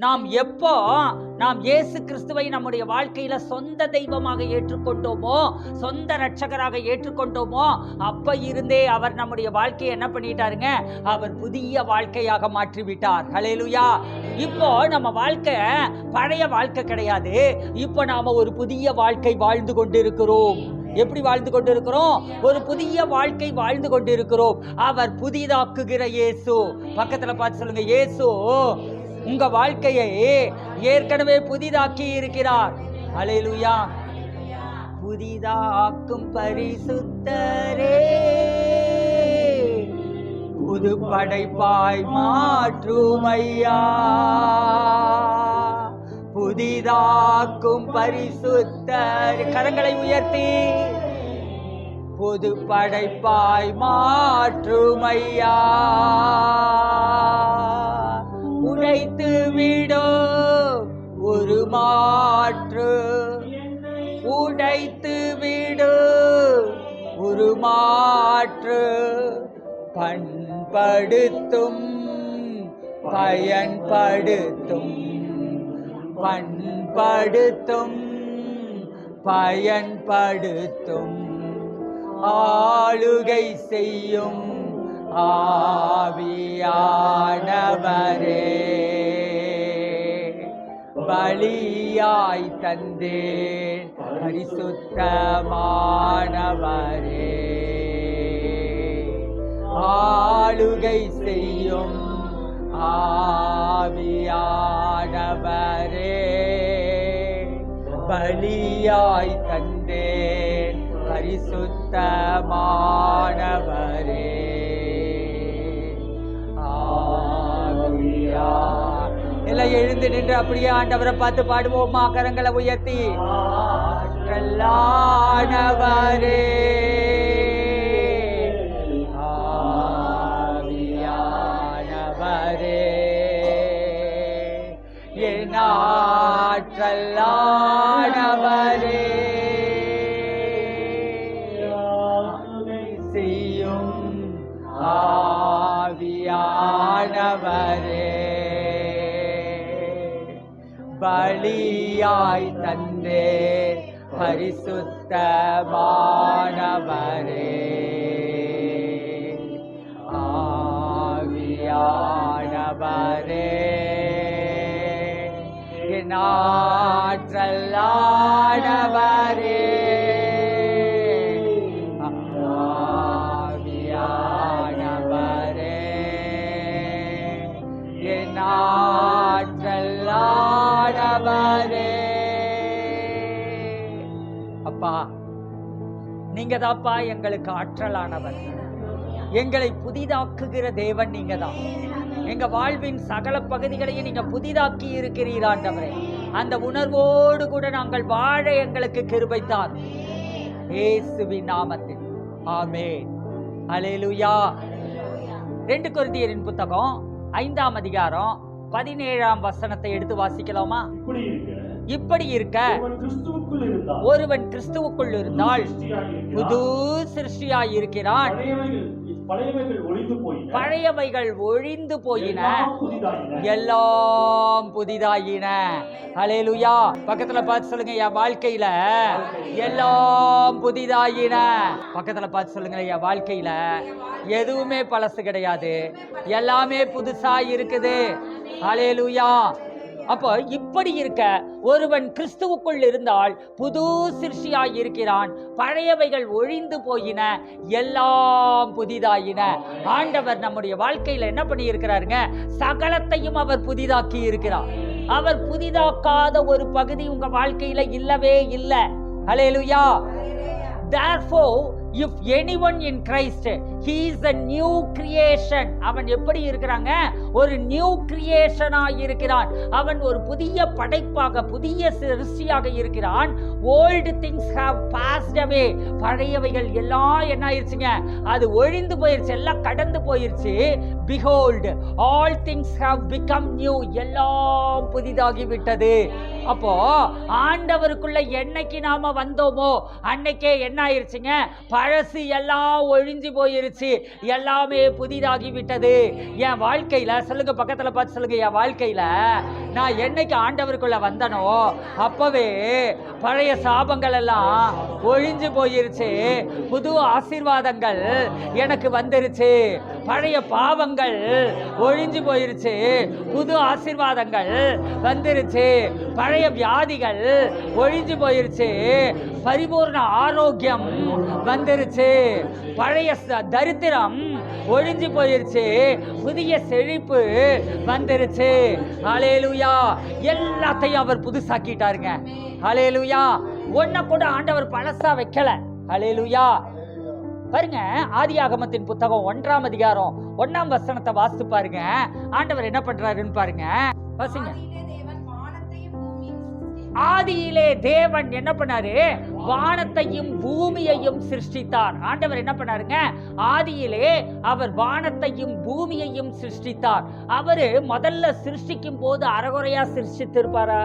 நாம் எப்போ நாம் இயேசு கிறிஸ்துவை நம்முடைய வாழ்க்கையில சொந்த தெய்வமாக ஏற்றுக்கொண்டோமோ, சொந்த இரட்சகராக ஏற்றுக்கொண்டோமோ, அப்ப இருந்தே அவர் நம்முடைய வாழ்க்கையை என்ன பண்ணிட்டாருங்க, அவர் புதிய வாழ்க்கையாக மாற்றிவிட்டார். ஹல்லேலூயா. இப்போ நம்ம வாழ்க்கை பழைய வாழ்க்கை கிடையாது. இப்போ நாம ஒரு புதிய வாழ்க்கை வாழ்ந்து கொண்டிருக்கிறோம். எப்படி வாழ்ந்து கொண்டிருக்கிறோம்? ஒரு புதிய வாழ்க்கை வாழ்ந்து கொண்டிருக்கிறோம். அவர் புதிதாக்குகிற இயேசு. பக்கத்துல பார்த்து சொல்லுங்க, இயேசு உங்க வாழ்க்கையை ஏற்கனவே புதிதாக்கி இருக்கிறார். ஹல்லேலூயா. புதிதாக்கும் பரிசுத்தரே, புது படைப்பாய் மாற்றும் ஐயா. புதிதாக்கும் பரிசுத்தர், கரங்களை உயர்த்தி, புது படைப்பாய் மாற்றும் ஐயா. உடைத்து விடோ ஒரு மாற்று, உடைத்து விடு ஒரு மாற்று, பண்படுத்தும் பயன்படுத்தும், பண்படுத்தும் பயன்படுத்தும், ஆளுகை செய்யும் ஆவியானவரே, பலியாய் தந்தேன் பரிசுத்தமானவரே, ஆளுகை செய்யும் ஆவியானவரே, பலியாய் தந்தேன் பரிசுத்தமானவரே, ஆவியா. எல்லாம் எழுந்து நின்று அப்படியே ஆண்டவரை பார்த்து பாடுவோமா? கரங்களை உயர்த்தி, ஆற்றலானவரே, என் ஆற்றலானவரே, செய்யும் ஆவியானவரே, பலியாய் தந்தேன் பரிசுத்தமானவரே, ஆவியானவரே, என் ஆற்றலானவரே, ஆவியானவரே, என் ஆற்றலானவரே. அப்பா, நீங்க தான்ப்பா எங்களுக்கு ஆற்றலானவர். எங்களை புதிதாக்குகிற தேவன் நீங்க தான். எங்க வாழ்வின் சகல பகுதிகளையும் நீங்க புதிதாக்கி இருக்கிறீர் ஆண்டவரே. அந்த உணர்வோடு கூட நாங்கள் வாழ எங்களுக்கு கிருபை தாரும் இயேசுவின் நாமத்தில். ஆமென். ஹல்லேலூயா. 2 கொரிந்தியரின் புத்தகம் 5ஆம் அதிகாரம் 17ஆம் வசனத்தை எடுத்து வாசிக்கலாமா? இப்படி இருக்க ஒருவன் கிறிஸ்துவுக்குள் இருந்தால் புது சிருஷ்டியாய் இருக்கிறான், பழையவைகள் ஒழிந்து போயின, எல்லாம் புதிதாயின. ஹல்லேலூயா. பக்கத்துல பார்த்து சொல்லுங்க, என் வாழ்க்கையில எல்லாம் புதிதாயின. பக்கத்துல பார்த்து சொல்லுங்க, என் வாழ்க்கையில எதுவுமே பழசு கிடையாது, எல்லாமே புதுசா இருக்குது. ஹல்லேலூயா. அப்போ இப்படி இருக்க ஒருவன் கிறிஸ்துவுக்குள் இருந்தால் புது சிருஷ்டியாய் இருக்கிறான், பழையவைகள் ஒழிந்து போயின, எல்லாம் புதிதாயின. ஆண்டவர் நம்முடைய வாழ்க்கையில என்ன பண்ணி இருக்கிறாருங்க? சகலத்தையும் அவர் புதிதாக்கி இருக்கிறார். அவர் புதிதாக்காத ஒரு பகுதி உங்க வாழ்க்கையில இல்லவே இல்லை. ஹல்லேலூயா. Therefore, if anyone in Christ, he is a new creation. அவன் எப்படி இருக்கிறாங்க? ஒரு நியூ கிரியேஷனா இருக்கிறான். அவன் ஒரு புதிய படைப்பாக, புதிய சிருஷ்டியாக இருக்கிறான். Old things have passed away. பழையவைகள் எல்லாம் என்ன ஆயிருச்சுங்க? அது ஒழிந்து போயிருச்சு, எல்லாம் கடந்து போயிருச்சு. Behold, all things have become new. எல்லாம் புதிதாகி விட்டது. அப்போ ஆண்டவருக்குள்ள என்னைக்கு நாம வந்தோமோ அன்னைக்கே என்ன ஆயிருச்சுங்க, பழசு எல்லாம் ஒழிஞ்சு போயிருச்சு, எல்லாமே புதிதாகி விட்டது. என் வாழ்க்கையில சொல்லுங்க, பக்கத்துல பார்த்து சொல்லுங்க, என் வாழ்க்கையில நான் என்னைக்கு ஆண்டவருக்குள்ள வந்தனோ அப்பவே பழைய சாபங்கள் எல்லாம் ஒழிஞ்சு போயிருச்சு, புது ஆசீர்வாதங்கள் எனக்கு வந்துருச்சு. பழைய பாவங்கள் ஒழிஞ்சு போயிருச்சு, புது ஆசீர்வாதங்கள் வந்துருச்சு. பழைய வியாதிகள் ஒழிஞ்சு போயிருச்சு, பரிபூர்ண ஆரோக்கியம் வந்துருச்சு. பழைய தரித்திரம் ஒழிஞ்சு போயிருச்சு, புதிய செழிப்பு வந்துருச்சு. ஹல்லேலூயா. எல்லாத்தையும் அவர் புதுசாக்கிட்டாருங்க. ஹல்லேலூயா. ஒன்ன கூட ஆண்டவர் பழசா வைக்கல. ஹல்லேலூயா. பாருங்க, ஆதியாகமத்தின் புத்தகம் 1ஆம் அதிகாரம் 1ஆம் வசனத்தை வாசித்து பாருங்க. ஆண்டவர் என்ன பண்றாருன்னு பாருங்க, வாசிங்க. ஆதியிலே தேவன் என்ன பண்ணாரு, வானத்தையும் பூமியையும் சிருஷ்டித்தார். ஆண்டவர் என்ன பண்ணாருங்க, ஆதியிலே அவர் வானத்தையும் பூமியையும் சிருஷ்டித்தார். அவரு முதல்ல சிருஷ்டிக்கும் போது அறகுறையா சிருஷ்டித்திருப்பாரா?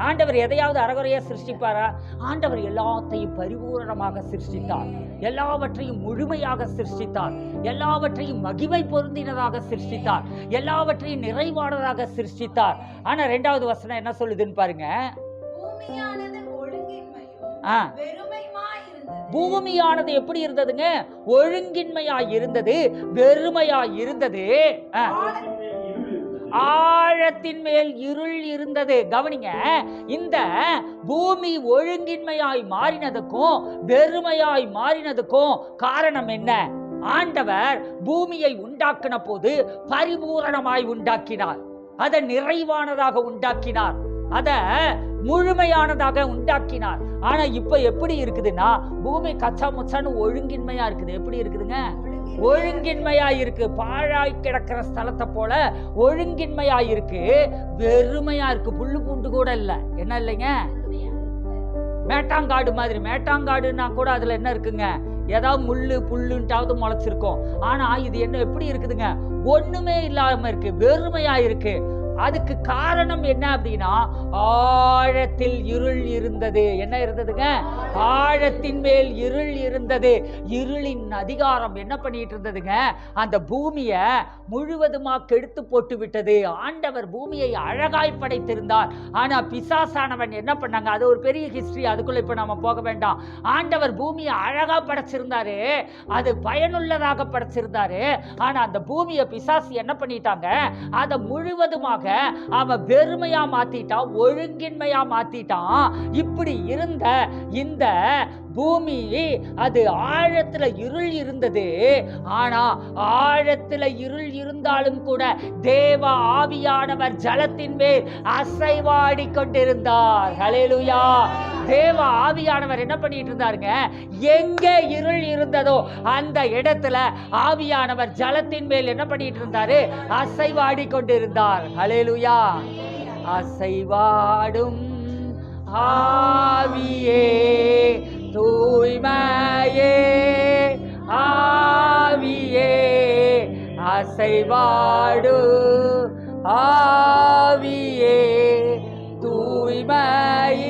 ஆண்டவர் எதையாவது அறகுறையா சிருஷ்டிப்பாரா? ஆண்டவர் எல்லாத்தையும் பரிபூரணமாக சிருஷ்டித்தார், எல்லாவற்றையும் முழுமையாக சிருஷ்டித்தார், எல்லாவற்றையும் மகிமை பொருந்தினதாக சிருஷ்டித்தார், எல்லாவற்றையும் நிறைவானதாக சிருஷ்டித்தார். ஆனா 2வது வசனம் என்ன சொல்லுதுன்னு பாருங்க. பூமியானது எப்படி இருந்ததுங்க? ஒழுங்கின்மையாய் இருந்தது, வெறுமையாய் இருந்தது. ஆழத்தின் மேல் இருள் இருந்தது. கவனிங்க, இந்த பூமி ஒழுங்கின்மையாய் மாறினதுக்கும் வெறுமையாய் மாறினதுக்கும் காரணம் என்ன? ஆண்டவர் பூமியை உண்டாக்கின போது பரிபூரணமாய் உண்டாக்கினார், அதை நிறைவானதாக உண்டாக்கினார், அதை முழுமையானதாக உண்டாக்கினார். ஆனா இப்ப எப்படி இருக்குதுன்னா, பூமி கச்சா முச்சான்னு ஒழுங்கின்மையா இருக்குது. எப்படி இருக்குதுங்க? ஒழுங்கின்மையா இருக்கு. பாழாய் கிடக்கிற ஸ்தலத்தை போல ஒழுங்கின்மையா இருக்கு, வெறுமையா இருக்கு. புல்லு பூண்டு கூட இல்ல. என்ன இல்லைங்க? மேட்டாங்காடு மாதிரி. மேட்டாங்காடுன்னா கூட அதுல என்ன இருக்குங்க, ஏதாவது முள்ளு புல்லுன்ட்டாவது முளைச்சிருக்கும். ஆனா இது என்ன எப்படி இருக்குதுங்க, ஒண்ணுமே இல்லாம இருக்கு, வெறுமையா இருக்கு. அதுக்கு காரணம் என்ன அப்படின்னா, ஆழத்தில் இருள் இருந்தது. என்ன இருந்ததுங்க? ஆழத்தின் மேல் இருள் இருந்தது. இருளின் அதிகாரம் என்ன பண்ணிட்டு இருந்ததுங்க, அந்த பூமியை முழுவதுமா கெடுத்து போட்டு விட்டது. ஆண்டவர் பூமியை அழகாய் படைத்திருந்தார். ஆனா பிசாசானவன் என்ன பண்ணாங்க, அது ஒரு பெரிய ஹிஸ்டரி, அதுக்குள்ள இப்ப நாம போக வேண்டாம். ஆண்டவர் பூமியை அழகா படைச்சிருந்தாரு, அது பயனுள்ளதாக படைச்சிருந்தாரு. ஆனா அந்த பூமியை பிசாசு என்ன பண்ணிட்டாங்க, அதை முழுவதுமாக அவன் வெறுமையா மாத்திட்டான், ஒழுங்கின்மையா மாத்திட்டான். இப்படி இருந்த இந்த பூமி, அது ஆழத்துல இருள் இருந்தது. ஆனா ஆழத்துல இருள் இருந்தாலும் கூட தேவ ஆவியானவர் ஜலத்தின் மேல் அசைவாடி கொண்டிருந்தார். ஹல்லேலூயா. தேவ ஆவியானவர் என்ன பண்ணிட்டு இருந்தாருங்க, எங்க இருள் இருந்ததோ அந்த இடத்துல ஆவியானவர் ஜலத்தின் மேல் என்ன பண்ணிட்டு இருந்தாரு, அசைவாடி கொண்டிருந்தார். ஹல்லேலூயா. அசைவாடும் ஆவியே, தூய்மையே ஆவியே, அசைவாடு ஆவியே, தூய்மையின்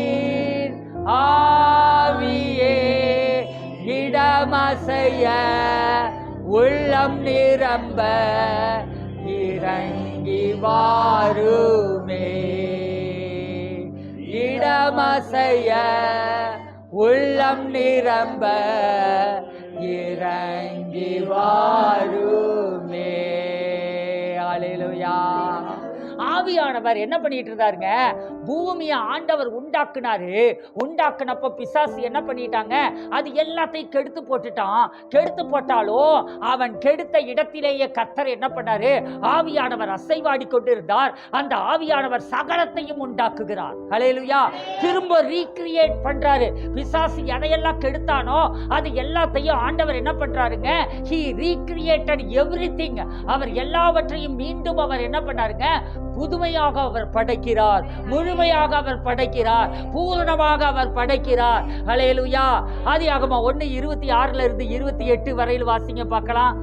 ஆவியே, இடமசைய உள்ளம் நிரம்ப இறங்கி வாருமே. இடமசைய உள்ளம் நிரம்ப இறங்கி வாருமே. அல்லேலூயா. ஆவியானவர் என்ன பண்ணிட்டு இருந்தாருங்க, பூமியை ஆண்டவர் உண்டாக்குனாரு. உண்டாக்குனப்ப பிசாசு என்ன பண்ணிட்டாங்க, அது எல்லாத்தையும் கெடுத்து போட்டுட்டான். கெடுத்து போட்டாலும் அவன் கெடுத்த இடத்திலேயே கர்த்தர் என்ன பண்ணாரு, ஆவியானவர் அசைவாடி கொண்டிருந்தார். அந்த ஆவியானவர் சகலத்தையும் உண்டாக்குகிறார். ஹல்லேலூயா. திரும்ப ரீக்ரியேட் பண்றாரு. பிசாசு எதையெல்லாம் கெடுத்தானோ அது எல்லாத்தையும் ஆண்டவர் என்ன பண்றாருங்க, he recreated everything. அவர் எல்லாவற்றையும் மீண்டும் அவர் என்ன பண்ணாருங்க, புதுமையாக அவர் படைக்கிறார், முழுமையாக அவர் படைக்கிறார், பூரணமாக அவர் படைக்கிறார். ஹல்லேலூயா. ஆதியாகமம் 1:26 இருந்து 28 வரையில் வாசிங்க பார்க்கலாம்.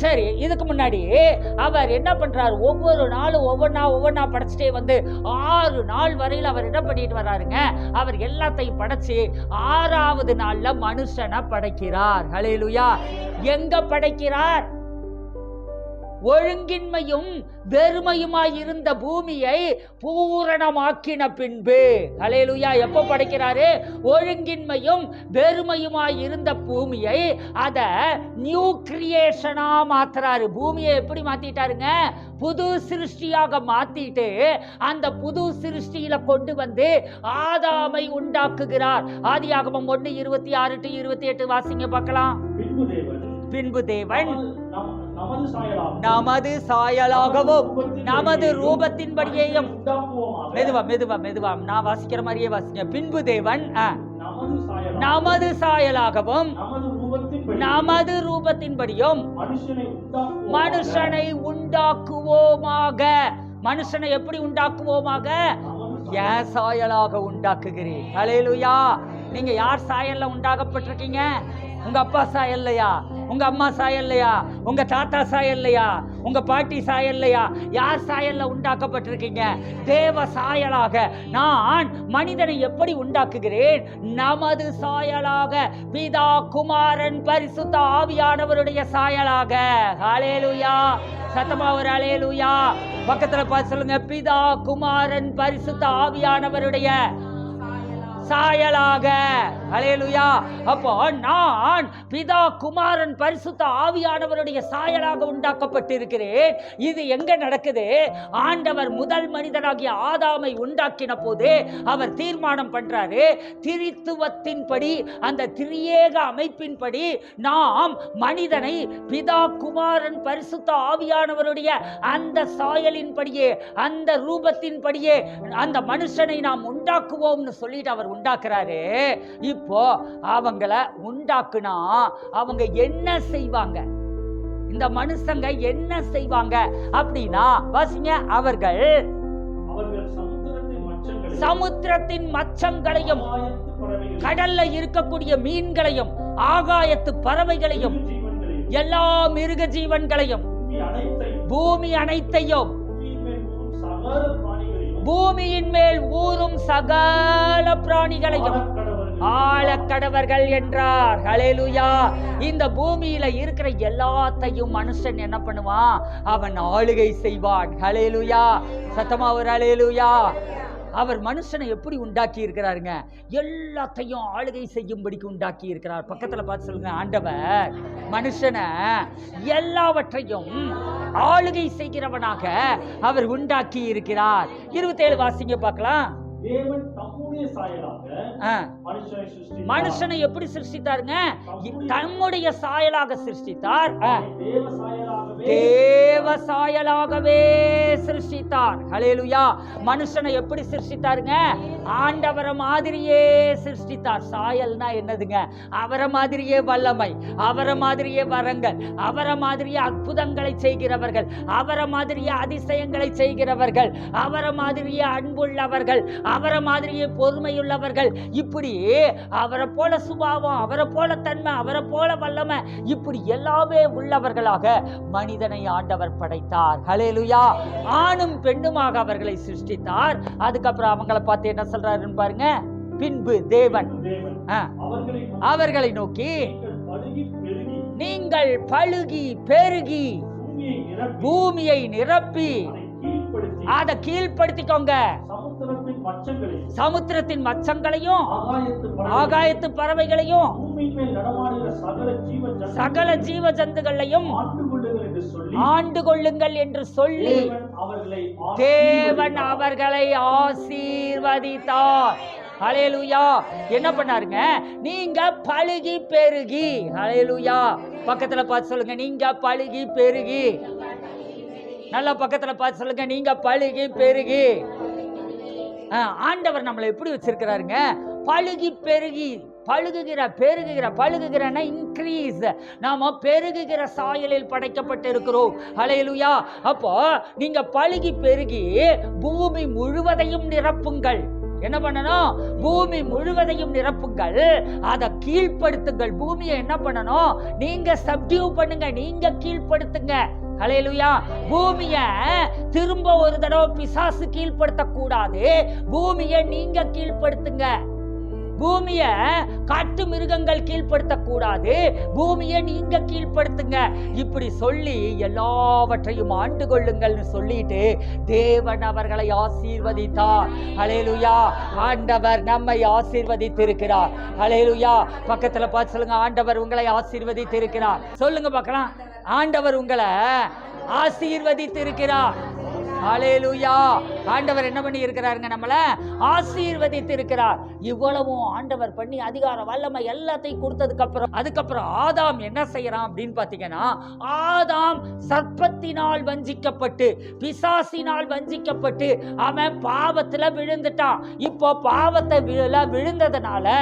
சரி, இதுக்கு முன்னாடி அவர் என்ன பண்றாரு, ஒவ்வொரு நாளும் ஒவ்வொன்னா படைச்சிட்டே வந்து 6 நாள் வரையில் அவர் என்ன பண்ணிட்டு வர்றாருங்க, அவர் எல்லாத்தையும் படைச்சு 6வது நாள்ல மனுஷனை படைக்கிறார். ஹல்லேலூயா. எங்க படைக்கிறார்? ஒழுங்கின்மையும் வெறுமையுமாய் இருந்த பூமியை பூரணமாக்கின பின்பு. ஹல்லேலூயா. எப்போ படைக்கிறாரு? ஒழுங்கின்மையும் வெறுமையுமாய் இருந்த பூமியை அத நியூ கிரியேஷனா மாத்துறாரு. பூமியை எப்படி மாத்திட்டாருங்க? புது சிருஷ்டியாக மாத்திட்டு அந்த புது சிருஷ்டியில கொண்டு வந்து ஆதாமை உண்டாக்குகிறார். ஆதியாகமம் 1:26-28 வாசிங்க பார்க்கலாம். பின்பு தேவன் நமது சாயலாகவும் நமது ரூபத்தின்படியேயும், மெதுவா நான் வாசிக்கிற மாதிரியே வாசிங்க. பின்பு தேவன் நமது சாயலாகவும் நமது ரூபத்தின்படியும் மனுஷனை உண்டாக்குவோமாக. மனுஷனை எப்படி உண்டாக்குவோமாக? என் சாயலாக உண்டாக்குகிறேன். ஹல்லேலூயா. நீங்க யார் சாயல்ல உண்டாக்கப்பட்டிருக்கீங்க? உங்க அப்பா சாயல்லையா? உங்க அம்மா சாயல்லையா? உங்க தாத்தா சாயல்லையா? உங்க பாட்டி சாயல்லையா? யார் சாயல்ல உண்டாக்கப்பட்டிருக்கீங்க? தேவ சாயலாக. நான் மனிதனை எப்படி உண்டாக்குகிறேன்? நமது சாயலாக, பிதா குமாரன் பரிசுத்த ஆவியானவருடைய சாயலாக. ஹல்லேலூயா. சத்தமா ஒரு ஹல்லேலூயா. பக்கத்துல பார்த்து சொல்லுங்க, பிதா குமாரன் பரிசுத்த ஆவியானவருடைய சாயலாக. ஹல்லேலூயா. அப்போ நான் பிதா குமாரன் பரிசுத்த ஆவியானவருடைய சாயலாக உண்டாக்கப்பட்டிருக்கிறேன். இது எங்க நடக்குது? ஆண்டவர் முதல் மனிதனாகிய ஆதாமை உண்டாக்கின போது அவர் தீர்மானம் பண்றாரு, திரித்துவத்தின்படி, அந்த திரியேக அமைப்பின்படி நாம் மனிதனை பிதா குமாரன் பரிசுத்த ஆவியானவருடைய அந்த சாயலின்படியே, அந்த ரூபத்தின்படியே அந்த மனுஷனை நாம் உண்டாக்குவோம்னு சொல்லிட்டு அவர் உண்டாக்குறாரு. இப்போ அவங்கள உண்டாக்குனா அவங்க என்ன செய்வாங்க? இந்த மனுஷங்க என்ன செய்வாங்க அப்படின்னா வாசிங்க. அவர்கள் சமுத்திரத்தின் மச்சங்களையும், கடல்ல இருக்கக்கூடிய மீன்களையும், ஆகாயத்து பறவைகளையும், எல்லா மிருக ஜீவன்களையும், பூமி அனைத்தையும், பூமியின் மேல் ஊரும் சகல பிராணிகளையும் ஆளக்கடவர்கள் என்றார். ஹல்லேலூயா. இந்த பூமியில இருக்கிற எல்லாத்தையும் மனுஷன் என்ன பண்ணுவான்? அவன் ஆளுகை செய்வான். ஹல்லேலூயா. சத்தமா ஒரு ஹல்லேலூயா. அவர் மனுஷனை எப்படி உண்டாக்கி இருக்கிறாருங்க? எல்லாத்தையும் ஆளுகை செய்யும்படிக்கு உண்டாக்கி இருக்கிறார். பக்கத்துல பார்த்து சொல்லுங்க, ஆண்டவர் மனுஷனை எல்லாவற்றையும் ஆளுகை செய்கிறவனாக அவர் உண்டாக்கி இருக்கிறார். 27 வாசிங்க பார்க்கலாம். மனுஷனை எப்படி சிருஷ்டித்தாருங்க? தம்முடைய சாயலாக சிருஷ்டித்தார். தேவ சாயலாகவே சிருஷ்டித்தார். ஹல்லேலூயா. மனுஷனை எப்படி சிருஷ்டித்தாருங்க? ஆண்டவரை மாதிரியே சிருஷ்டித்தார். சாயல்னா என்னதுங்க? அவரை மாதிரியே வல்லமை, அவரை மாதிரியே வரங்கள், அவரை மாதிரியே அற்புதங்களை செய்கிறவர்கள், அவரை மாதிரியே அதிசயங்களை செய்கிறவர்கள், அவரை மாதிரியே அன்புள்ளவர்கள், அவரை மாதிரியே பொறுமையுள்ளவர்கள். இப்படி அவரை போல சுபாவம், அவரை போல தன்மை, அவரை போல வல்லமை, இப்படி எல்லாமே உள்ளவர்களாக மனிதனை ஆண்டவர் படைத்தார். ஹல்லேலூயா. ஆணும் பெண்ணுமாக அவர்களை சிருஷ்டித்தார். அதுக்கப்புறம் அவங்களை பார்த்து என்ன சொல்றாருன்னு பாருங்க. பின்பு தேவன் அவர்களை நோக்கி, நீங்கள் பலுகி பெருகி பூமியை நிரப்பி அதை கீழ்ப்படுத்திக்கோங்க. சமுத்திரத்தின் மச்சங்களையும், ஆகாயத்து பறவைகளையும், சகல ஜீவ ஜந்துகளையும் ஆண்டு கொள்ளுங்கள் என்று சொல்லி தேவன் அவர்களை ஆசீர்வதித்தார். ஹல்லேலூயா. என்ன பண்ணாருங்க? நீங்க பலுகி பெருகி. ஹல்லேலூயா. பக்கத்துல பார்த்து சொல்லுங்க, நீங்க பலுகி பெருகி. நல்லா பக்கத்துல பார்த்து சொல்லுங்க, நீங்க பலுகி பெருகி. ஆண்டவர் நம்மளை எப்படி வச்சிருக்கிறாருங்க? பலுகி பெருகி. பழுகுகிற இன்க்ரீஸ். நாம பெருகுகிற சாயலில் படைக்கப்பட்டு இருக்கிறோம். ஹல்லேலூயா. அப்போ நீங்க பழுகி பெருகி பூமி முழுவதையும் நிரப்புங்கள். என்ன பண்ணணும்? பூமி முழுவதையும் நிரப்புங்கள், அதை கீழ்ப்படுத்துங்கள். பூமியை என்ன பண்ணணும்? நீங்க சப்டியூ பண்ணுங்க, நீங்க கீழ்ப்படுத்துங்க. ஹல்லேலூயா. பூமியை திரும்ப ஒரு தடவை பிசாசு கீழ்ப்படுத்த கூடாது, பூமியை நீங்க கீழ்ப்படுத்துங்க. பூமியை காட்டு மிருகங்கள் கீழ்ப்படுத்த கூடாது, பூமியை நீங்க கீழ்ப்படுத்துங்க. இப்படி சொல்லி எல்லாவற்றையும் ஆண்டு கொள்ளுங்கள்னு சொல்லிட்டு தேவன் அவர்களை ஆசீர்வதித்தார். ஹல்லேலூயா. ஆண்டவர் நம்மை ஆசீர்வதித்திருக்கிறார். ஹல்லேலூயா. பக்கத்துல பார்த்து சொல்லுங்க, ஆண்டவர் உங்களை ஆசீர்வதித்திருக்கிறார். சொல்லுங்க பார்க்கலாம், ஆண்டவர் உங்களை ஆசீர்வதித்திருக்கிறார். ஹல்லேலூயா. ஆண்டவர் என்ன பண்ணி இருக்கிறாருங்க? நம்மள ஆசீர்வதித்து இருக்கிறார். இவ்வளவும் ஆண்டவர் பண்ணி அதிகார வல்லமை எல்லாத்தையும் கொடுத்ததுக்கு அதுக்கப்புறம் ஆதாம் என்ன செய்யறான் அப்படின்னு பாத்தீங்கன்னா, ஆதாம் சர்ப்பத்தினால் வஞ்சிக்கப்பட்டு, பிசாசினால் வஞ்சிக்கப்பட்டு அவன் பாவத்துல விழுந்துட்டான். இப்போ பாவத்தை விழுந்ததுனால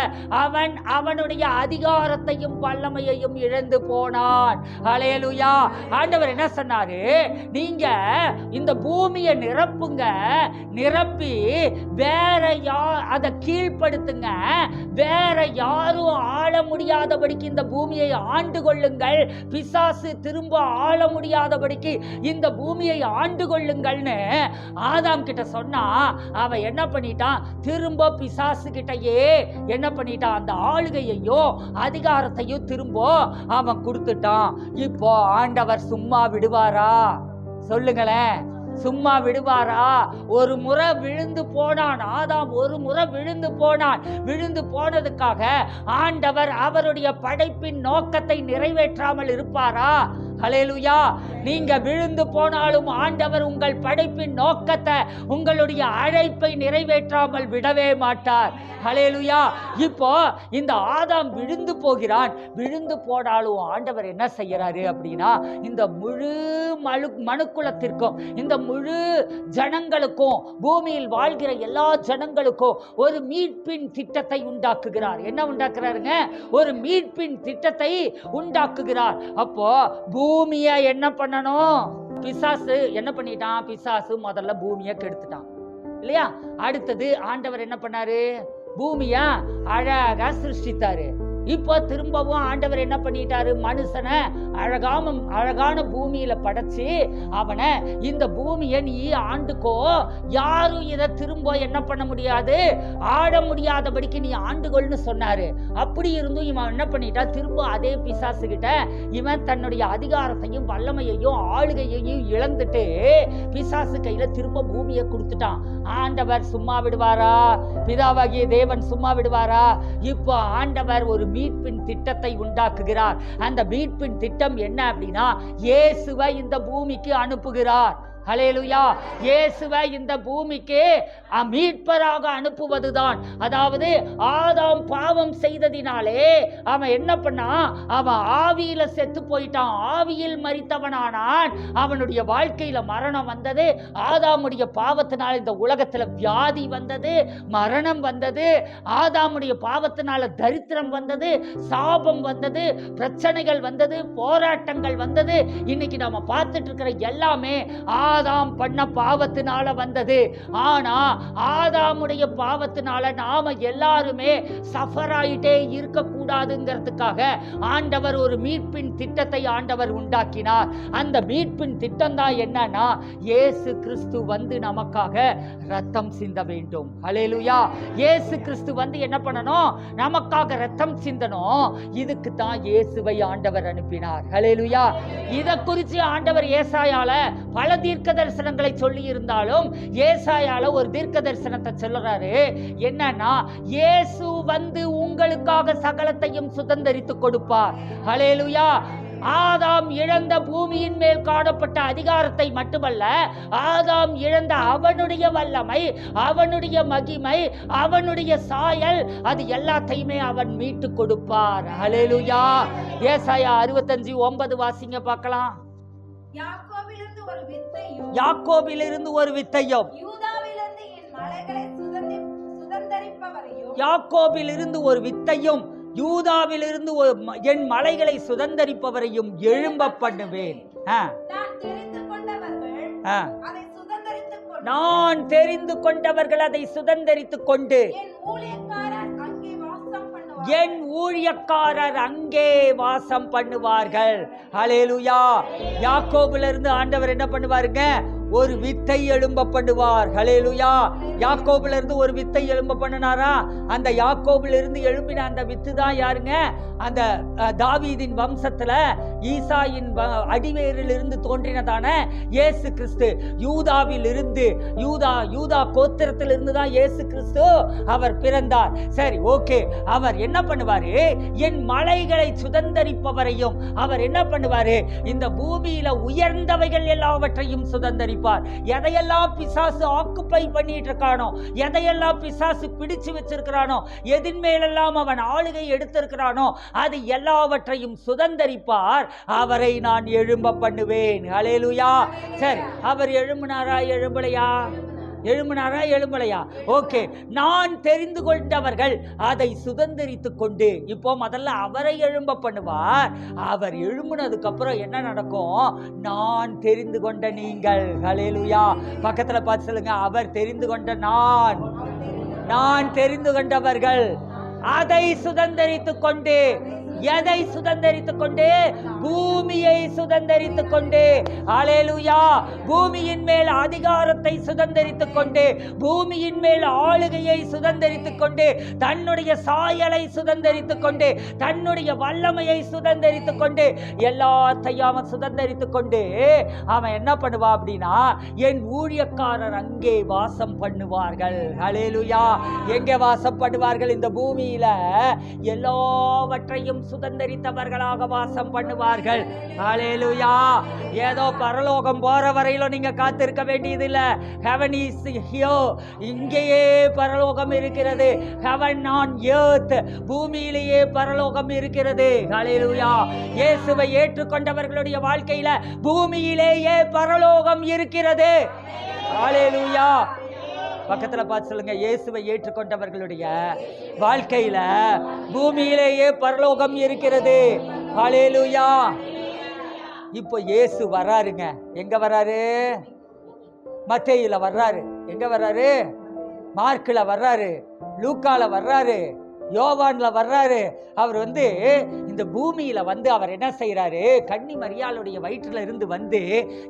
அவன் அவனுடைய அதிகாரத்தையும் வல்லமையையும் இழந்து போனான். ஹல்லேலூயா. ஆண்டவர் என்ன சொன்னாரு? நீங்க இந்த பூமியை நிரப்புங்க, நிரப்பி வேற அதை கீழ்ப்படுத்துங்க, வேற யாரும் ஆள முடியாதபடிக்கு இந்த பூமியை ஆண்டு கொள்ளுங்கள், பிசாசு திரும்ப ஆள முடியாதபடிக்கு இந்த பூமியை ஆண்டு கொள்ளுங்கள்னு ஆதாம் கிட்ட சொன்னா, அவன் என்ன பண்ணிட்டான்? திரும்ப பிசாசு கிட்டயே என்ன பண்ணிட்டான்? அந்த ஆளுகையையும் அதிகாரத்தையும் திரும்ப அவன் கொடுத்துட்டான். இப்போ ஆண்டவர் சும்மா விடுவாரா? சொல்லுங்களேன், சும்மா விடுவாரா? ஒரு முறை விழுந்து போனான் ஆதாம், ஒரு முறை விழுந்து போனான். விழுந்து போனதுக்காக ஆண்டவர் அவருடைய படைப்பின் நோக்கத்தை நிறைவேற்றாமல் இருப்பாரா? ஹல்லேலூயா. நீங்க விழுந்து போனாலும் ஆண்டவர் உங்கள் படைப்பின் நோக்கத்தை, உங்களுடைய அழைப்பை நிறைவேற்றாமல் விடவே மாட்டார். ஹல்லேலூயா. இப்போ இந்த ஆதாம் விழுந்து போகிறான். விழுந்து போனாலும் ஆண்டவர் என்ன செய்யறாரு அப்படின்னா, இந்த முழு மனுக்குலத்திற்கும், இந்த முழு ஜனங்களுக்கும், பூமியில் வாழ்கிற எல்லா ஜனங்களுக்கும் ஒரு மீட்பின் திட்டத்தை உண்டாக்குகிறார். என்ன உண்டாக்குறாருங்க? ஒரு மீட்பின் திட்டத்தை உண்டாக்குகிறார். அப்போ பூமியை என்ன பண்ணணும்? பிசாசு என்ன பண்ணிட்டான்? பிசாசு முதல்ல பூமியை கெடுத்துட்டான் இல்லையா? அடுத்தது ஆண்டவர் என்ன பண்ணாரு? பூமியை அழகா சிருஷ்டித்தாரு. இப்போ திரும்பவும் ஆண்டவர் என்ன பண்ணிட்டாரு? மனுஷனை அழகான பூமியில படைச்சு அவனை, இந்த பூமியை நீ ஆண்டுக்கோ, யாரும் இதை திரும்ப என்ன பண்ண முடியாது, ஆட முடியாதபடிக்கு நீ ஆண்டுகொள்னு சொன்னாரு. அப்படி இருந்தும் இவன் என்ன பண்ணிட்டா? திரும்ப அதே பிசாசு கிட்ட இவன் தன்னுடைய அதிகாரத்தையும் வல்லமையையும் ஆளுகையையும் இழந்துட்டு பிசாசு கையில திரும்ப பூமியை கொடுத்துட்டான். ஆண்டவர் சும்மா விடுவாரா? பிதாவாகிய தேவன் சும்மா விடுவாரா? இப்போ ஆண்டவர் ஒரு மீட்பின் திட்டத்தை உண்டாக்குகிறார். அந்த மீட்பின் திட்டம் என்ன அப்படின்னா, இயேசுவை இந்த பூமிக்கு அனுப்புகிறார். ஹல்லேலூயா. இயேசுவை இந்த பூமிக்கு மீட்பராக அனுப்புவதுதான். அதாவது ஆதாம் பாவம் செய்ததினாலே அவன் என்ன பண்ணான்? அவன் ஆவியில செத்து போயிட்டான், ஆவியில் மரித்தவனானான். அவனுடைய வாழ்க்கையில மரணம் வந்தது. ஆதாமுடைய பாவத்தினால இந்த உலகத்துல வியாதி வந்தது, மரணம் வந்தது. ஆதாமுடைய பாவத்தினால தரித்திரம் வந்தது, சாபம் வந்தது, பிரச்சனைகள் வந்தது, போராட்டங்கள் வந்தது. இன்னைக்கு நாம பார்த்துட்டு இருக்கிற எல்லாமே ஆதாம் பண்ண பாவத்தினால வந்தது. ஆனா ஆதாமுடைய பாவத்தினால நாம எல்லாருமே சஃபர் ஆயிட்டே இருக்க கூடாதுங்கிறதுக்காக ஆண்டவர் ஒரு மீட்பின் திட்டத்தை ஆண்டவர் உண்டாக்கினார். அந்த மீட்பின் திட்டம் தான் என்னன்னா, இயேசு கிறிஸ்து வந்து நமக்காக ரத்தம் சிந்த வேண்டும். ஹல்லேலூயா. இயேசு கிறிஸ்து வந்து என்ன பண்ணணும்? நமக்காக ரத்தம் சிந்தணும். இதுக்கு தான் இயேசுவை ஆண்டவர் அனுப்பினார். ஹல்லேலூயா. இத குறித்து ஆண்டவர் ஏசாயால பல தீர்க்க தரிசனங்களை சொல்லி இருந்தாலும் ஏசாயால ஒரு தீர்க்க தரிசனத்தை சொல்றாரு. என்னன்னா, இயேசு வந்து உங்களுக்காக சகலத்தையும் சுதந்தரித்து கொடுப்பார். ஹல்லேலூயா. ஆதாம் இழந்த பூமியின் மேல் காணப்பட்ட அதிகாரத்தை மட்டுமல்ல, ஆதாம் இழந்த அவனுடைய வல்லமை, அவனுடைய மகிமை, அவனுடைய சாயல், அது எல்லாத்தையுமே அவன் மீட்டு கொடுப்பார். ஹல்லேலூயா. ஏசாயா 65:9 வாசிங்க பார்க்கலாம். யாக்கோபிலிருந்து ஒரு வித்தையும், யாக்கோபிலிருந்து ஒரு வித்தையும், யூதாவிலிருந்து என் மலைகளை சுதந்தரிப்பவரையும் எழும்ப பண்ணுவேன். நான் தெரிந்து கொண்டவர்கள் அதை சுதந்தரித்துக் கொண்டு என் ஊழியக்காரர் அங்கே வாசம் பண்ணுவார்கள். ஹல்லேலூயா. யாக்கோபுல இருந்து ஆண்டவர் என்ன பண்ணுவாருங்க? ஒரு வித்தை எழும்ப பண்ணுவார். ஹல்லேலூயா. யாக்கோபுல இருந்து ஒரு வித்தை எழும்ப பண்ணினாரா? அந்த யாக்கோபுல இருந்து எழும்பின அந்த வித்து தான் யாருங்க? அந்த தாவீதின் வம்சத்துல ஈசாயின் அடிவேரில் இருந்து தோன்றினதான இயேசு கிறிஸ்து. யூதாவில் இருந்து யூதா கோத்திரத்தில் இருந்து தான் இயேசு கிறிஸ்து அவர் பிறந்தார். சரி, ஓகே. அவர் என்ன பண்ணுவாரு? என் மலைகளை சுதந்தரிப்பவரையும் அவர் என்ன பண்ணுவாரு? இந்த பூமியில உயர்ந்தவைகள் எல்லாவற்றையும் சுதந்தரிப்பார். எதையெல்லாம் பிசாசு ஆக்குப்பை பண்ணிட்டு இருக்கானோ, எதையெல்லாம் பிசாசு பிடிச்சு வச்சிருக்கிறானோ, எதின் மேலெல்லாம் அவன் ஆளுகை எடுத்திருக்கிறானோ, அது எல்லாவற்றையும் சுதந்தரிப்பார். அவரை நான் எழும்ப பண்ணுவேன். ஹல்லேலூயா. சரி, அவர் எழும்பினாரா எழும்பலையா? ஓகே. நான் தெரிந்து கொண்டவர்கள் அதை சுதந்தரித்துக் கொண்டு. இப்போ முதல்ல அவரை எழும்ப பண்ணுவார். அவர் எழும்பினதுக்கு அப்புறம் என்ன நடக்கும்? நான் தெரிந்து கொண்ட நீங்கள். ஹல்லேலூயா. பக்கத்துல பார்த்து சொல்லுங்க, அவர் தெரிந்து கொண்ட நான் தெரிந்து கொண்டவர்கள் அதை சுதந்தரித்துக் கொண்டு. எதை சுதந்தரித்துக் கொண்டு? பூமியை சுதந்தரித்துக் கொண்டு. ஹல்லேலூயா. பூமியின் மேல் அதிகாரத்தை சுதந்தரித்துக் கொண்டு, பூமியின் மேல் ஆளுகையை சுதந்தரித்துக் கொண்டு, தன்னுடைய சாயலை சுதந்தரித்துக் கொண்டு, தன்னுடைய வல்லமையை சுதந்தரித்துக் கொண்டு, எல்லாத்தையும் அவன் சுதந்தரித்துக் கொண்டு அவன் என்ன பண்ணுவான் அப்படின்னா, என் ஊழியக்காரர் அங்கே வாசம் பண்ணுவார்கள். ஹல்லேலூயா. எங்கே வாசம் பண்ணுவார்கள்? இந்த பூமியில எல்லாவற்றையும் சுதந்தரித்தவர்களாக வாசம் பண்ணுவார்கள். ஹல்லேலூயா. ஏதோ பரலோகம் போற வரையிலும் நீங்க காத்திருக்க வேண்டியது இல்ல. heaven is here. இங்கேயே பரலோகம் இருக்கிறது. heaven on earth. பூமியிலேயே பரலோகம் இருக்கிறது. ஹல்லேலூயா. இயேசுவை ஏற்றுக்கொண்டவர்களுடைய வாழ்க்கையில பூமியிலேயே பரலோகம் இருக்கிறது. ஹல்லேலூயா. பக்கத்துல பார்த்து சொல்லுங்க, இயேசுவை ஏற்றுக்கொண்டவர்களுடைய வாழ்க்கையில பூமியிலேயே பரலோகம் இருக்கிறது. ஹல்லேலூயா. இப்போ இயேசு வர்றாருங்க. எங்க வர்றாரு? மத்தேயுல வர்றாரு. எங்க வர்றாரு? மார்க்ல வர்றாரு, லூக்கால வர்றாரு, யோவான்ல வர்றாரு. அவர் இந்த பூமியில அவர் என்ன செய்யறாரு? கன்னி மரியாளுடைய வயிற்றுல இருந்து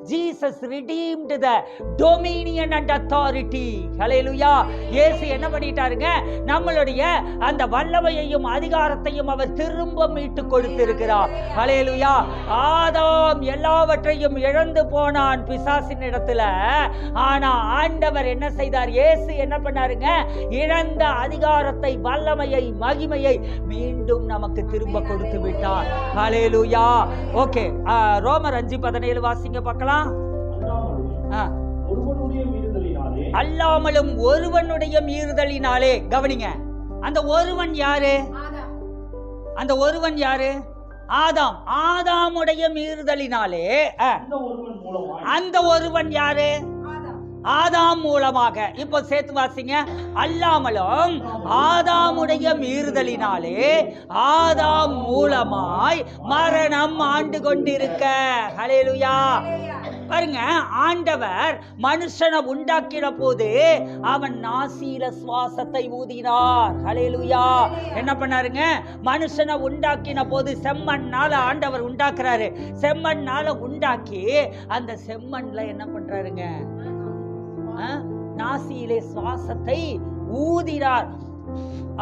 Jesus redeemed the dominion and authority. ஹல்லேலூயா. இயேசு என்ன பண்ணிட்டாருங்க? நம்மளுடைய அந்த வல்லமையையும் அதிகாரத்தையும் அவர் திரும்ப மீட்டு கொடுத்திருக்கிறார். ஹல்லேலூயா. ஆதாம் எல்லாவற்றையும் இழந்து போனான் பிசாசின் இடத்துல. ஆனா ஆண்டவர் என்ன செய்தார்? இயேசு என்ன பண்ணாருங்க? இழந்த அதிகாரத்தை, வல்லமையை, மகிமையை மீண்டும் நமக்கு திரும்ப கொடுத்து விட்டார். ஹல்லேலூயா. ஓகே. ரோமர் 5:17 வாசிங்க பார்க்கலாம். அல்லாமலும் ஒருவனுடைய மீறுதலினாலே. கவனிங்க, அந்த ஒருவன் யாரு? ஆதாம். ஆதாமுடைய மீறுதலினாலே அந்த ஒருவன் யாரு? ஆதாம் மூலமாக. இப்போ சேர்த்து வாசிங்க. அல்லாமலும் ஆதாமுடைய மீறுதலினாலே ஆதாம் மூலமாய் மரணம் ஆண்டு கொண்டிருக்க. ஹல்லேலூயா. பாருங்க, ஆண்டவர் மனுஷனை உண்டாக்கின போது அவன் நாசியில சுவாசத்தை ஊதினார். ஹல்லேலூயா. என்ன பண்ணாருங்க? மனுஷனை உண்டாக்கின போது செம்மண்ணால ஆண்டவர் உண்டாக்குறாரு. செம்மண்ணால உண்டாக்கி அந்த செம்மண்ல என்ன பண்றாருங்க? நாசியிலே சுவாசத்தை ஊதினார்.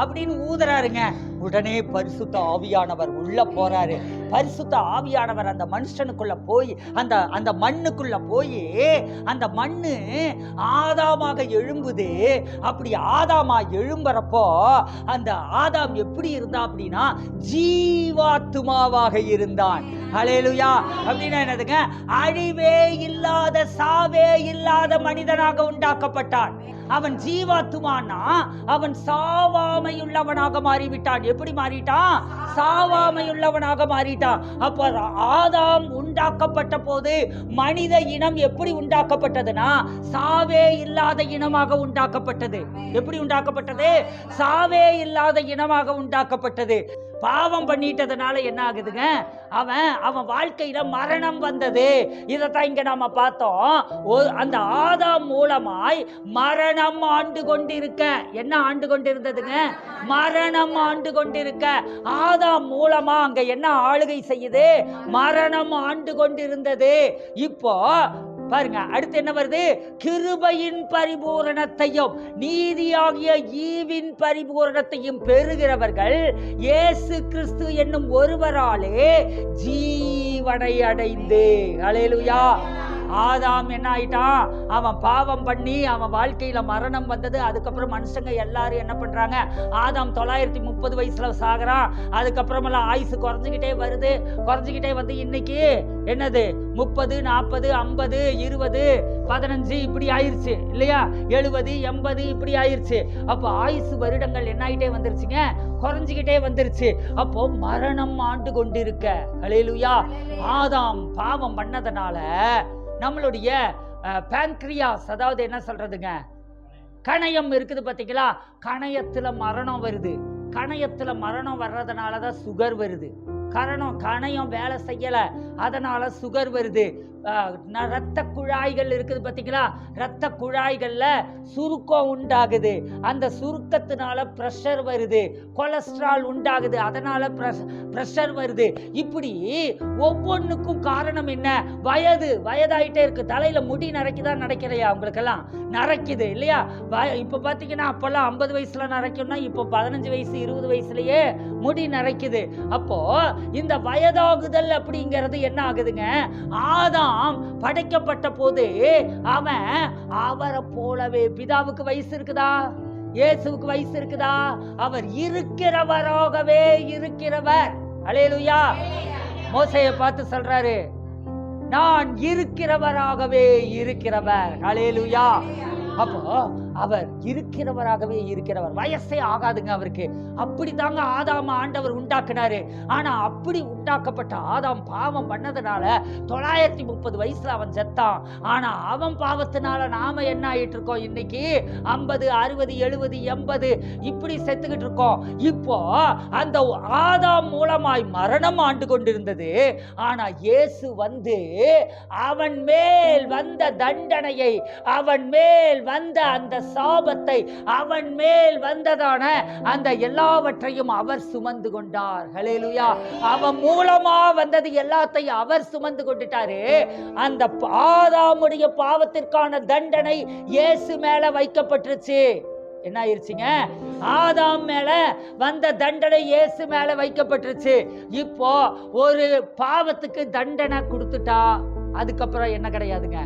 அப்படின்னு ஊதுறாருங்க. உடனே பரிசுத்த ஆவியானவர் உள்ள போறாரு. பரிசுத்த ஆவியானவர் அந்த மனுஷனுக்குள்ள போய் அந்த மண்ணுக்குள்ள போய் அந்த மண்ணு ஆதாமாக எழும்புது. அப்படி ஆதாமா எழும்புறப்போ அந்த ஆதாம் எப்படி இருந்தா அப்படின்னா ஜீவாத்துமாவாக இருந்தான். ஹல்லேலூயா. அப்படின்னா என்னதுங்க? அழிவே இல்லாத, சாவே இல்லாத மனிதனாக உண்டாக்கப்பட்டான். அவன் ஜீவாத்துமானா அவன் சாவாமையுள்ளவனாக மாறிவிட்டான். எப்படி மாறிட்டான்? சாவாமையுள்ளவனாக மாறிட்டான். அப்ப ஆதாம் உண்டாக்கப்பட்ட போது மனித இனம் எப்படி உண்டாக்கப்பட்டதுன்னா சாவே இல்லாத இனமாக உண்டாக்கப்பட்டது. எப்படி உண்டாக்கப்பட்டது? சாவே இல்லாத இனமாக உண்டாக்கப்பட்டது. பாவம் பண்ணிட்டதுனால என்ன ஆகுதுங்க, அவன் வாழ்க்கையில மரணம் வந்தது. இதைத்தான் இங்க நாம பார்த்தோம். அந்த ஆதாம் மூலமாய் மரணம் ஆண்டு கொண்டிருக்க, என்ன ஆண்டு கொண்டிருந்ததுங்க, மரணம் ஆண்டு கொண்டிருக்க. ஆதாம் மூலமா அங்க என்ன ஆளுகை செய்யுது, மரணம் ஆண்டு கொண்டிருந்தது. இப்போ பாருங்க, அடுத்து என்ன வருது, கிருபையின் பரிபூரணத்தையும் நீதியாகிய ஈவின் பரிபூரணத்தையும் பெறுகிறவர்கள் இயேசு கிறிஸ்து என்னும் ஒருவராலே ஜீவனை அடைந்து. ஹல்லேலூயா. ஆதாம் என்ன ஆயிட்டான், அவன் பாவம் பண்ணி அவன் வாழ்க்கையில மரணம் வந்தது. அதுக்கப்புறம் மனுஷங்க எல்லாரும் என்ன பண்றாங்க, ஆதாம் 930 வயசுல சாகுறான். அதுக்கப்புறமெல்லாம் ஆயுசு குறைஞ்சுக்கிட்டே வருது, குறைஞ்சுக்கிட்டே வந்து இன்னைக்கு என்னது 30, 40, 50, 20, 15 இப்படி ஆயிருச்சு இல்லையா, 70, 80 இப்படி ஆயிருச்சு. அப்போ ஆயுசு வருடங்கள் என்ன ஆயிட்டே வந்துருச்சுங்க, குறைஞ்சுக்கிட்டே வந்துருச்சு. அப்போ மரணம் ஆண்டு கொண்டிருக்க. ஹல்லேலூயா. ஆதாம் பாவம் பண்ணதுனால நம்மளுடைய பேன்க்ரியாஸ், அதாவது என்ன சொல்றதுங்க, கணையம் இருக்குது பார்த்தீங்களா, கணையத்துல மரணம் வருது. கணையத்துல மரணம் வர்றதுனாலதான் சுகர் வருது. கணையம் வேலை செய்யல, அதனால சுகர் வருது. இரத்த குழாய்கள் இருக்குது பார்த்தீங்களா, இரத்த குழாய்கள்ல சுருக்கம் உண்டாகுது. அந்த சுருக்கத்தினால பிரஷர் வருது. கொலஸ்ட்ரால் உண்டாகுது, அதனால பிரஷர் வருது. இப்படி ஒவ்வொன்றுக்கும் காரணம் என்ன, வயதாயிட்டே இருக்கு. தலையில முடி நரைக்குதான், நடக்கிறையா உங்களுக்கெல்லாம், நரைக்குது இல்லையா. இப்ப பாத்தீங்கன்னா அப்பெல்லாம் 50 வயசுல நரைக்கும்னா இப்போ 15 வயசு 20 வயசுலயே முடி நரைக்குது. அப்போ இந்த வயதாகுதல் அப்படிங்கிறது என்ன ஆகுதுங்க, ஆதாம் படைக்கப்பட்ட போது அவரை போலவே, பிதாவுக்கு வயசு இருக்குதா, இயேசுவுக்கு வயசு இருக்குதா, அவர் இருக்கிறவராகவே இருக்கிறவர். ஹல்லேலூயா. மோசேயை பார்த்து சொல்றாரு, நான் இருக்கிறவராகவே இருக்கிறவர். ஹல்லேலூயா. அப்போ அவர் இருக்கிறவராகவே இருக்கிறவர். வயசே ஆகாதுங்க அவருக்கு. அப்படித்தாங்க ஆதாம் ஆண்டவர் உண்டாக்குனாரு. ஆனா அப்படி உண்டாக்கப்பட்ட ஆதாம் பாவம் பண்ணதுனால 930 வயசுல அவன் செத்தான். ஆனா அவன் பாவத்தினால நாம என்ன ஆயிட்டு இருக்கோம், இன்னைக்கு 50, 60, 70, 80 இப்படி செத்துக்கிட்டு இருக்கோம். இப்போ அந்த ஆதாம் மூலமாய் மரணம் ஆண்டு கொண்டிருந்தது. ஆனா இயேசு வந்து அவன் மேல் வந்த தண்டனையை, அவன் மேல் வந்த அந்த சாபத்தை, அவன் மேல் வந்ததான அந்த எல்லாவற்றையும் அவர் சுமந்து கொண்டார். ஹல்லேலூயா. அவன் மூலமா வந்தது எல்லாத்தையும் அவர் சுமந்து கொண்டுட்டாரு. அந்த ஆதாமுடைய பாவத்திற்கான தண்டனை இயேசு மேல வைக்கப்பட்டுருச்சு. என்ன ஆயிருச்சுங்க, ஆதாம் மேல வந்த தண்டனை இயேசு மேல வைக்கப்பட்டுருச்சு. இப்போ ஒரு பாவத்துக்கு தண்டனை கொடுத்துட்டா அதுக்கப்புறம் என்ன கிடையாதுங்க,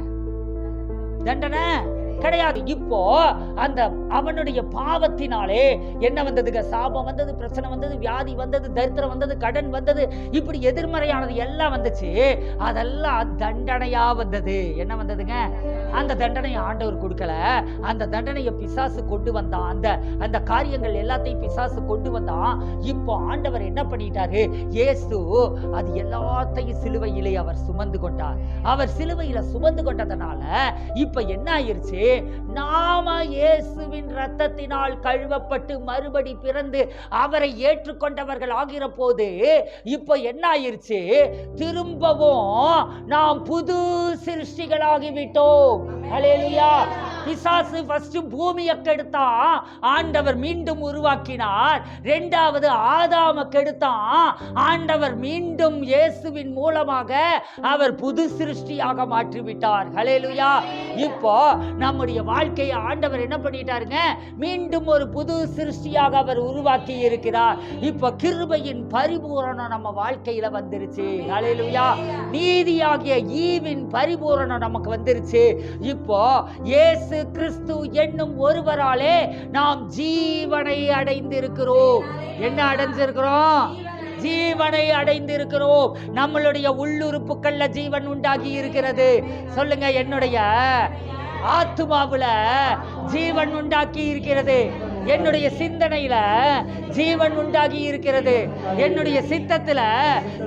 தண்டனை கிடையாது. இப்போ அந்த அவனுடைய பாவத்தினாலே என்ன வந்ததுங்க, சாபம் வந்தது, பிரச்சனை வந்தது, வியாதி வந்தது, தரித்திரம் வந்தது, கடன் வந்தது, இப்படி எதிர்மறையானது எல்லாம் வந்துச்சு. அதெல்லாம் தண்டனையா வந்தது. என்ன வந்ததுங்க, அந்த தண்டனை ஆண்டவர் கொடுக்கல, அந்த தண்டனையை பிசாசு கொண்டு வந்தான். அந்த காரியங்கள் எல்லாத்தையும் பிசாசு கொண்டு வந்தான். இப்போ ஆண்டவர் என்ன பண்ணிட்டாரு, இயேசு அது எல்லாத்தையும் சிலுவையிலே அவர் சுமந்து கொண்டார். அவர் சிலுவையில சுமந்து கொண்டதனால இப்ப என்ன ஆயிருச்சு, நாம இயேசுவின் இரத்தத்தினால் கழுவப்பட்டு மறுபடி பிறந்து அவரை ஏற்றுக்கொண்டவர்கள் ஆகிற போது இப்ப என்ன ஆயிருச்சு, திரும்பவும் நாம் புது சிருஷ்டிகளாகிவிட்டோம். ஹல்லேலூயா. பிசாசு ஃபர்ஸ்ட் பூமியை கெடுத்தான், ஆண்டவர் மீண்டும் உருவாக்கினார். இரண்டாவது ஆதாமை கெடுத்தான், ஆண்டவர் மீண்டும் இயேசுவின் மூலமாக அவர் புது சிருஷ்டியாக மாற்றிவிட்டார். ஹல்லேலூயா. இப்போ நம்முடைய வாழ்க்கையை ஆண்டவர் என்ன பண்ணிட்டாருங்க, மீண்டும் ஒரு புது சிருஷ்டியாக அவர் உருவாக்கி இருக்கிறார். இப்போ கிருபையின் பரிபூரணம் நம்ம வாழ்க்கையில வந்துருச்சு. ஹல்லேலூயா. நீதியாகிய ஈவின் பரிபூரணம் நமக்கு வந்துருச்சு. இப்போ இயேசு கிறிஸ்து என்னும் ஒருவராலே நாம் ஜீவனை அடைந்திருக்கிறோம். என்ன அடைஞ்சிருக்கிறோம், ஜீவனை அடைந்திருக்கிறோம். நம்மளுடைய உள்ளுறுப்புகள்ல ஜீவன் உண்டாகி இருக்கிறது. சொல்லுங்க, என்னுடைய ஆத்துமாவுல ஜீவன் உண்டாக்கி இருக்கிறது. என்னுடைய சிந்தனையில ஜீவன் உண்டாகி இருக்கிறது, என்னுடைய சித்தத்துல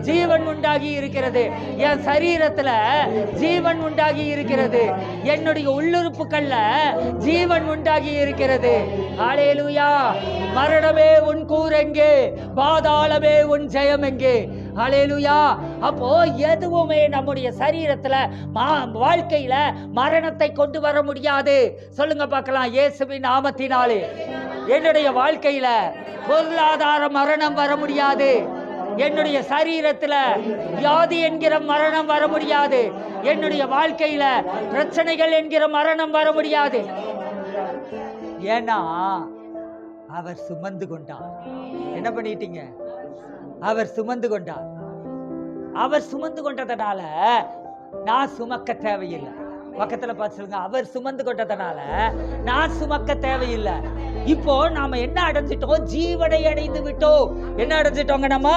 ஜீவன் உண்டாகி இருக்கிறது, என் சரீரத்துல ஜீவன் உண்டாகி இருக்கிறது, என்னுடைய உள்ளுறுப்புகள்ல ஜீவன் உண்டாகி இருக்கிறது. ஹல்லேலூயா. மரணமே உன் கூர் எங்கே, பாதாளமே உன் ஜெயம் எங்கே? ஹல்லேலூயா. அப்போ எதுவுமே நம்முடைய சரீரத்துல வாழ்க்கையில மரணத்தை கொண்டு வர முடியாது. சொல்லுங்க பார்க்கலாம். இயேசுவின் நாமத்தினாலே என்னுடைய வாழ்க்கையில பொருளாதார மரணம் வர முடியாது, என்னுடைய சரீரத்துல வியாதி என்கிற மரணம் வர முடியாது, என்னுடைய வாழ்க்கையில பிரச்சனைகள் என்கிற மரணம் வர முடியாது. ஏன்னா அவர் சுமந்து கொண்டார். என்ன பண்ணிட்டீங்க? அவர் சுமந்து கொண்டார். அவர் சுமந்து கொண்டதனால நான் சுமக்க தேவையில்லை. பக்கத்துல பார்த்து சொல்லுங்க, அவர் சுமந்து கொண்டதனால நான் சுமக்க தேவையில்லை. இப்போ நாம என்ன அடைஞ்சிட்டோம்? ஜீவனை அடைந்து விட்டோம். என்ன அடைஞ்சிட்டோங்க? நம்ம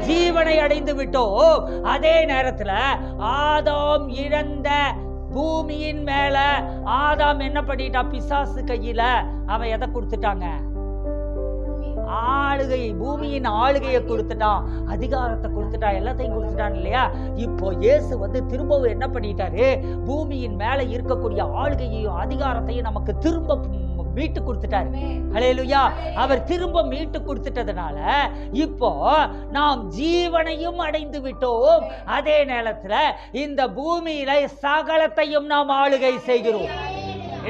ஜீவனை அடைந்து விட்டோம். அதே நேரத்துல ஆதாம் இழந்த பூமியின் மேல ஆதாம் என்ன பண்ணிட்டா? பிசாசு கையில அவன் எதை கொடுத்துட்டாங்க? ஆளுகை, பூமியின் ஆளுகையை கொடுத்துட்டான், அதிகாரத்தை கொடுத்துட்டான், எல்லாத்தையும் கொடுத்துட்டான் இல்லையா? இப்போ இயேசு திரும்பவும் என்ன பண்ணிட்டாரு? பூமியின் மேல இருக்கக்கூடிய ஆளுகையையும் அதிகாரத்தையும் நமக்கு திரும்ப மீட்டு கொடுத்துட்டாரு. ஹல்லேலூயா. அவர் திரும்ப மீட்டு கொடுத்துட்டதுனால இப்போ நாம் ஜீவனையும் அடைந்து விட்டோம். அதே நேரத்துல இந்த பூமியில சகலத்தையும் நாம் ஆளுகை செய்கிறோம்.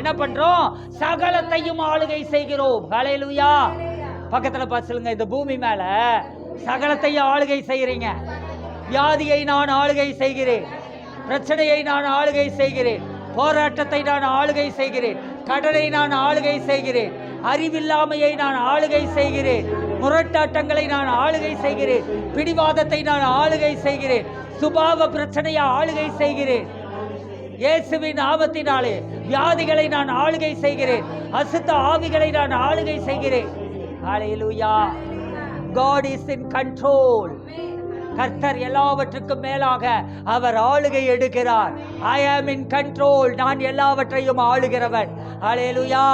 என்ன பண்றோம்? சகலத்தையும் ஆளுகை செய்கிறோம். ஹல்லேலூயா. பக்கத்துல பார்த்து சொல்லுங்க, இந்த பூமி மேல சகலத்தையும் ஆளுகை செய்கிறீங்க. வியாதியை நான் ஆளுகை செய்கிறேன், பிரச்சனையை நான் ஆளுகை செய்கிறேன், போராட்டத்தை நான் ஆளுகை செய்கிறேன், கடனை நான் ஆளுகை செய்கிறேன், அறிவில்லாமையை நான் ஆளுகை செய்கிறேன், முரட்டாட்டங்களை நான் ஆளுகை செய்கிறேன், பிடிவாதத்தை நான் ஆளுகை செய்கிறேன், சுபாவ பிரச்சனையை ஆளுகை செய்கிறேன். இயேசுவின் நாமத்தினாலே வியாதிகளை நான் ஆளுகை செய்கிறேன், அசுத்த ஆவிகளை நான் ஆளுகை செய்கிறேன். ஹல்லேலூயா. God is in control. கர்த்தர் எல்லாவற்றுக்கும் மேலாக அவர் ஆளுகை எடுக்கிறார். I am in control. நான் எல்லாவற்றையும் ஆளுகிறவன். ஹல்லேலூயா.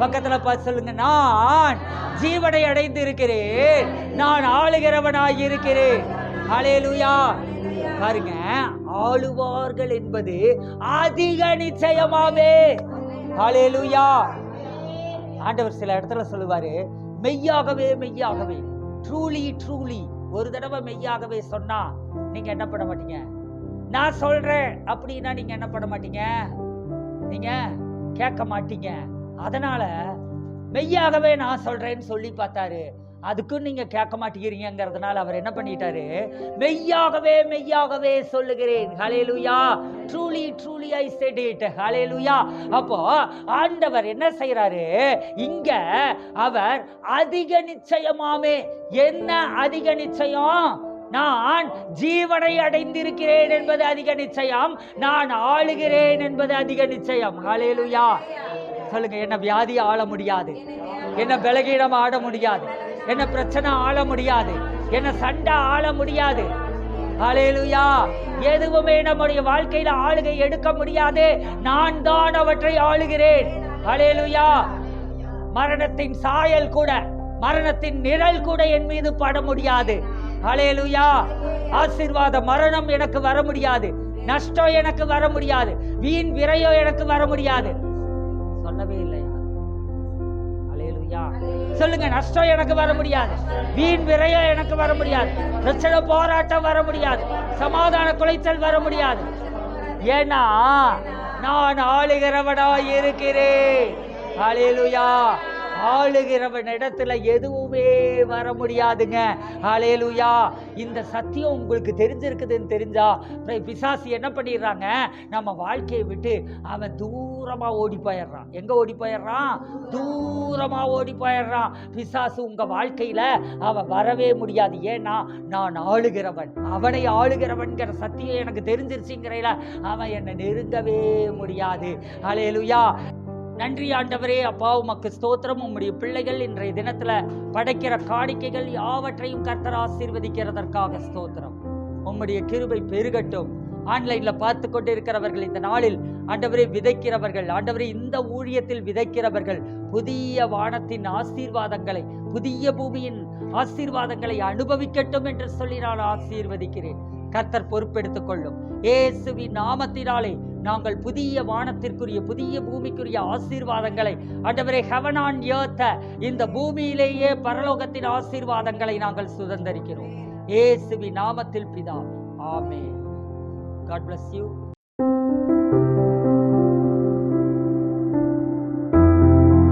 பக்கத்துல பார்த்து சொல்லுங்க, நான் ஜீவனை அடைந்து இருக்கிறேன், நான் ஆளுகிறவனாய் இருக்கிறேன். ஹல்லேலூயா. பாருங்க, ஆளுவார்கள் என்பது அதிக நிச்சயமாவே. ஹல்லேலூயா. ஆண்டவர் சில இடத்துல சொல்லுவாரு, மெய்யாகவே மெய்யாகவே, ட்ரூலி ட்ரூலி. ஒரு தடவை மெய்யாகவே சொன்னா நீங்க என்ன பண்ண மாட்டீங்க? நான் சொல்றேன் அப்படின்னா நீங்க என்ன பண்ண மாட்டீங்க? நீங்க கேட்க மாட்டீங்க. அதனால மெய்யாகவே நான் சொல்றேன்னு சொல்லி பார்த்தாரு, அதுக்கும் நீங்க கேட்க மாட்டேங்கிறீங்கிறதுனால அவர் என்ன பண்ணிட்டாரு? மெய்யாகவே மெய்யாகவே சொல்லுகிறேன். Hallelujah. Truly truly I said it. Hallelujah. அப்போ ஆண்டவர் என்ன செய்யறாரு இங்க? அவர் அதிக நிச்சயமாமே. என்ன அதிக நிச்சயம்? நான் ஜீவனை அடைந்திருக்கிறேன் என்பது அதிக நிச்சயம், நான் ஆளுகிறேன் என்பது அதிக நிச்சயம். ஹல்லேலூயா. சொல்லுங்க, என்ன வியாதி ஆள முடியாது, என்ன பலகீனம் ஆட முடியாது, என்ன பிரச்சனை ஆள முடியாது, என்ன சண்டை ஆள முடியாது. ஹல்லேலூயா. எதுவுமே நம்முடைய வாழ்க்கையில ஆளுகை எடுக்க முடியாது. நான் தான் அவற்றை ஆளுகிறேன். ஹல்லேலூயா. மரணத்தின் சாயல் கூட, மரணத்தின் நிழல் கூட என் மீது பட முடியாது. ஹல்லேலூயா. ஆசீர்வாத மரணம் எனக்கு வர முடியாது, நஷ்டம் எனக்கு வர முடியாது, வீண் விரையோ எனக்கு வர முடியாது. சொல்லவே இல்லையா? ஹல்லேலூயா. சொல்லுங்க, நஷ்டம் எனக்கு வர முடியாது, வீண் விரையோ எனக்கு வர முடியாது, பிரச்சனை போராட்டம் வர முடியாது, சமாதான குலைச்சல் வர முடியாது. ஏன்னா நான் ஆளுகிறவனாய் இருக்கிறேன். ஹல்லேலூயா. ஆளுகிறவன் இடத்துல எதுவுமே வர முடியாதுங்க. ஹல்லேலூயா. இந்த சத்தியம் உங்களுக்கு தெரிஞ்சிருக்குதுன்னு தெரிஞ்சா பிசாசு என்ன பண்ணிடுறாங்க? நம்ம வாழ்க்கையை விட்டு அவன் தூரமா ஓடி போயிடுறான். எங்க ஓடி போயிடுறான்? தூரமா ஓடி போயிடுறான். பிசாசு உங்க வாழ்க்கையில அவன் வரவே முடியாது. ஏன்னா நான் ஆளுகிறவன், அவனை ஆளுகிறவன்கிற சத்தியம் எனக்கு தெரிஞ்சிருச்சுங்கிறீல அவன் என்னை நெருங்கவே முடியாது. ஹல்லேலூயா. நன்றி ஆண்டவரே. அப்பா உமக்கு ஸ்தோத்திரம். உம்முடைய பிள்ளைகள் இன்றைய தினத்துல படைக்கிற காணிக்கைகள் யாவற்றையும் கர்த்தர் ஆசீர்வதிக்கிறதற்காக ஸ்தோத்திரம். உம்முடைய கிருபை பெருகட்டும். ஆன்லைன்ல பார்த்து கொண்டு இருக்கிறவர்கள், இந்த நாளில் ஆண்டவரை விதைக்கிறவர்கள், ஆண்டவரை இந்த ஊழியத்தில் விதைக்கிறவர்கள் புதிய வானத்தின் ஆசீர்வாதங்களை, புதிய பூமியின் ஆசீர்வாதங்களை அனுபவிக்கட்டும் என்று சொல்லி நான் ஆசீர்வதிக்கிறேன். கர்த்தர் பொறுப்பெடுத்துக் கொள்ளும். இயேசுவின் நாமத்தினாலே நாங்கள் புதிய வானத்திற்குரிய, புதிய பூமிக்குரிய ஆசீர்வாதங்களை, ஆண்டவரே ஹெவன் ஆன் எர்த், இந்த பூமியிலேயே பரலோகத்தின் ஆசீர்வாதங்களை நாங்கள் சுதந்தரிக்கிறோம். இயேசுவின் நாமத்தில் பிதாவே, ஆமென். God bless you.